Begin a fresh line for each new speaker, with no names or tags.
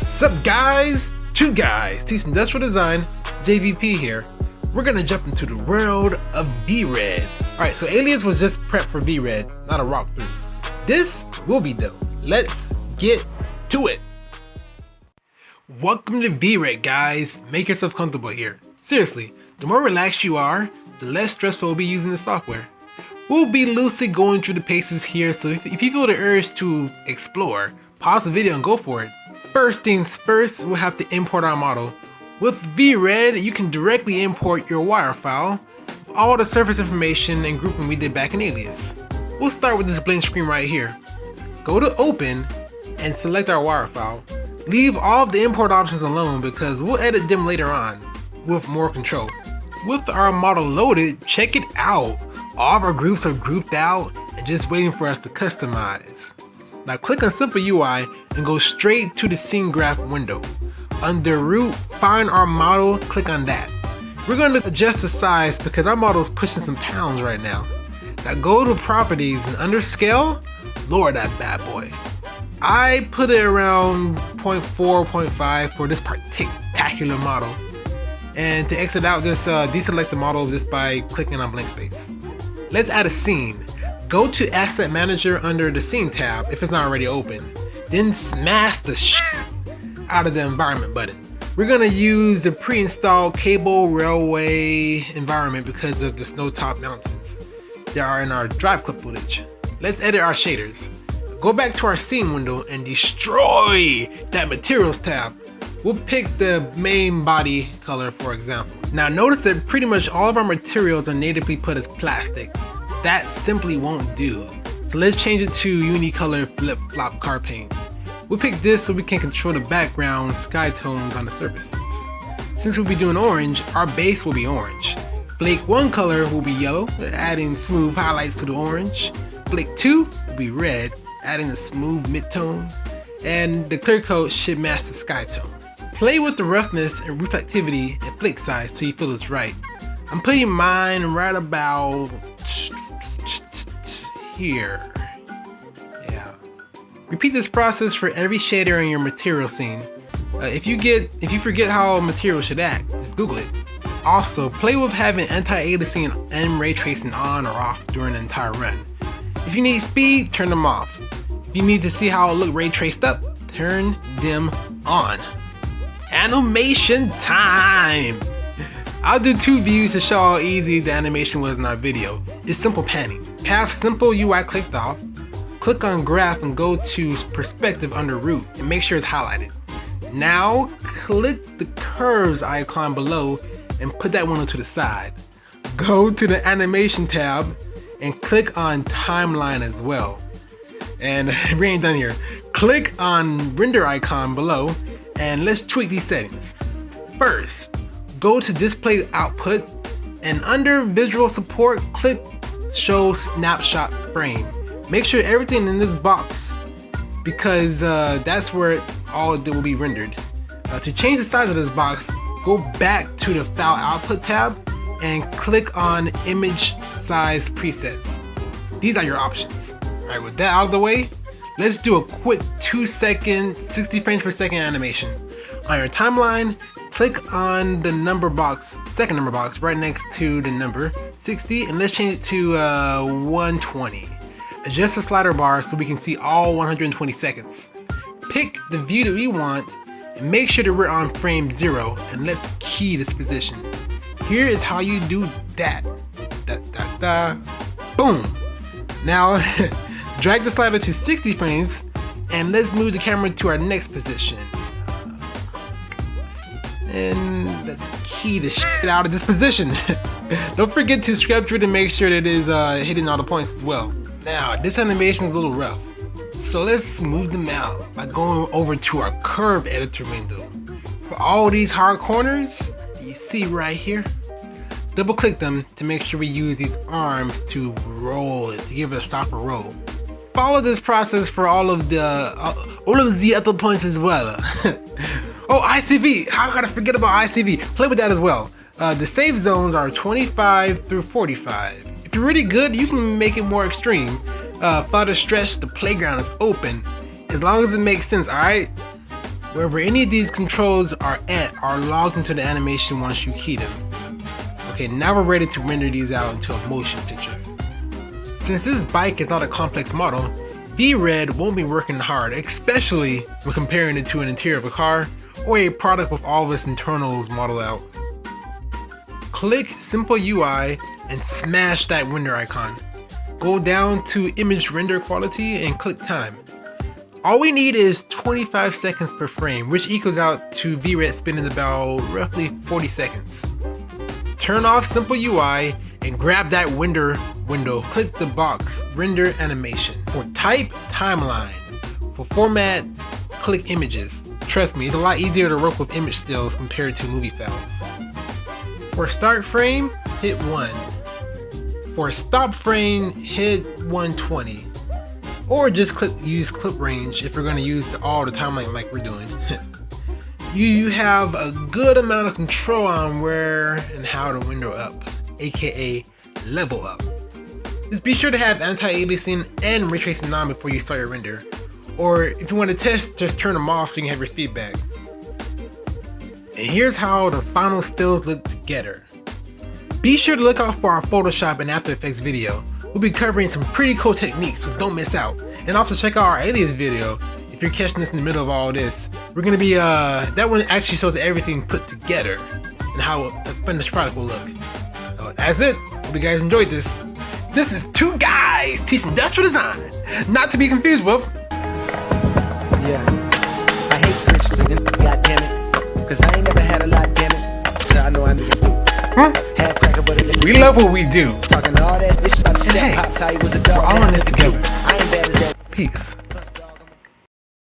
Sup guys, two guys, teaching industrial design, JVP here. We're gonna jump into the world of VRED. Alright, so Alias was just prepped for VRED, not a walkthrough. This will be dope. Let's get to it. Welcome to VRED guys, make yourself comfortable here. Seriously, the more relaxed you are, the less stressful we'll be using the software. We'll be loosely going through the paces here, so if you feel the urge to explore, pause the video and go for it. First things first, we'll have to import our model. With VRED, you can directly import your wire file with all the surface information and grouping we did back in Alias. We'll start with this blank screen right here. Go to Open and select our wire file. Leave all of the import options alone because we'll edit them later on with more control. With our model loaded, check it out. All of our groups are grouped out and just waiting for us to customize. Now click on Simple UI and go straight to the Scene Graph window. Under Root, find our model, click on that. We're going to adjust the size because our model is pushing some pounds right now. Now go to Properties and under Scale, lower that bad boy. I put it around 0.4, 0.5 for this particular model. And to exit out, just deselect the model just by clicking on blank space. Let's add a scene. Go to Asset Manager under the Scene tab if it's not already open. Then smash the shit out of the Environment button. We're gonna use the pre-installed cable railway environment because of the snow-top mountains that are in our Driveclub footage. Let's edit our shaders. Go back to our scene window and destroy that Materials tab. We'll pick the main body color for example. Now notice that pretty much all of our materials are natively put as plastic. That simply won't do. So let's change it to unicolor flip-flop car paint. We'll pick this so we can control the background sky tones on the surfaces. Since we'll be doing orange, our base will be orange. Flake 1 color will be yellow, adding smooth highlights to the orange. Flake 2 will be red, adding a smooth mid-tone. And the clear coat should match the sky tone. Play with the roughness and reflectivity and flake size till you feel it's right. I'm putting mine right about here. Yeah. Repeat this process for every shader in your material scene. If you forget how a material should act, just Google it. Also, play with having anti-aliasing and ray tracing on or off during the entire run. If you need speed, turn them off. If you need to see how it look ray traced up, turn them on. Animation time! I'll do 2 views to show how easy the animation was in our video. It's simple panning. Have Simple UI clicked off, click on Graph and go to Perspective under Root and make sure it's highlighted. Now click the curves icon below and put that one to the side. Go to the Animation tab and click on Timeline as well. And we ain't done here. Click on Render icon below and let's tweak these settings. First, go to Display Output and under Visual Support, click Show Snapshot Frame. Make sure everything in this box because that's where all of it will be rendered. To change the size of this box, go back to the File Output tab and click on Image Size Presets. These are your options. Alright, with that out of the way, let's do a quick 2-second, 60 frames per second animation. On your timeline, click on the number box, second number box, right next to the number 60, and let's change it to 120. Adjust the slider bar so we can see all 120 seconds. Pick the view that we want and make sure that we're on frame 0 and let's key this position. Here is how you do that. Boom. Now drag the slider to 60 frames and let's move the camera to our next position. And let's key the shit out of this position. Don't forget to scrub through to make sure that it is hitting all the points as well. Now, this animation is a little rough, so let's smooth them out by going over to our curve editor window. For all these hard corners, you see right here, double click them to make sure we use these arms to roll it, to give it a softer roll. Follow this process for all of the other points as well. Oh, ICV! How could I forget about ICV? Play with that as well. The save zones are 25 through 45. If you're really good, you can make it more extreme. Further stretch, the playground is open. As long as it makes sense, alright? Wherever any of these controls are at are logged into the animation once you key them. Okay, now we're ready to render these out into a motion picture. Since this bike is not a complex model, VRED won't be working hard, especially when comparing it to an interior of a car or a product with all of its internals modeled out. Click Simple UI and smash that render icon. Go down to image render quality and click time. All we need is 25 seconds per frame, which equals out to VRED spinning about roughly 40 seconds. Turn off Simple UI and grab that render window. Click the box Render Animation. For type, timeline. For format, click images. Trust me, it's a lot easier to work with image stills compared to movie files. For start frame, hit 1. For stop frame, hit 120. Or just use clip range if you're going to use all the timeline like we're doing. You have a good amount of control on where and how to window up, aka level up. Just be sure to have anti-aliasing and ray tracing on before you start your render. Or if you want to test, just turn them off so you can have your speed back. And here's how the final stills look together. Be sure to look out for our Photoshop and After Effects video. We'll be covering some pretty cool techniques, so don't miss out. And also check out our Alias video if you're catching this in the middle of all this. We're gonna be, that one actually shows everything put together and how the finished product will look. So that's it. Hope you guys enjoyed this. This is two guys teaching industrial design, not to be confused with.
Yeah, I hate Chris singing, goddammit, cause I ain't never had a lot, damn it, so I know I need to do.
We love what we do.
Talking all that bitch about the
hey,
pops, how he was a dog.
we're all in this together.
I ain't bad as that.
Peace.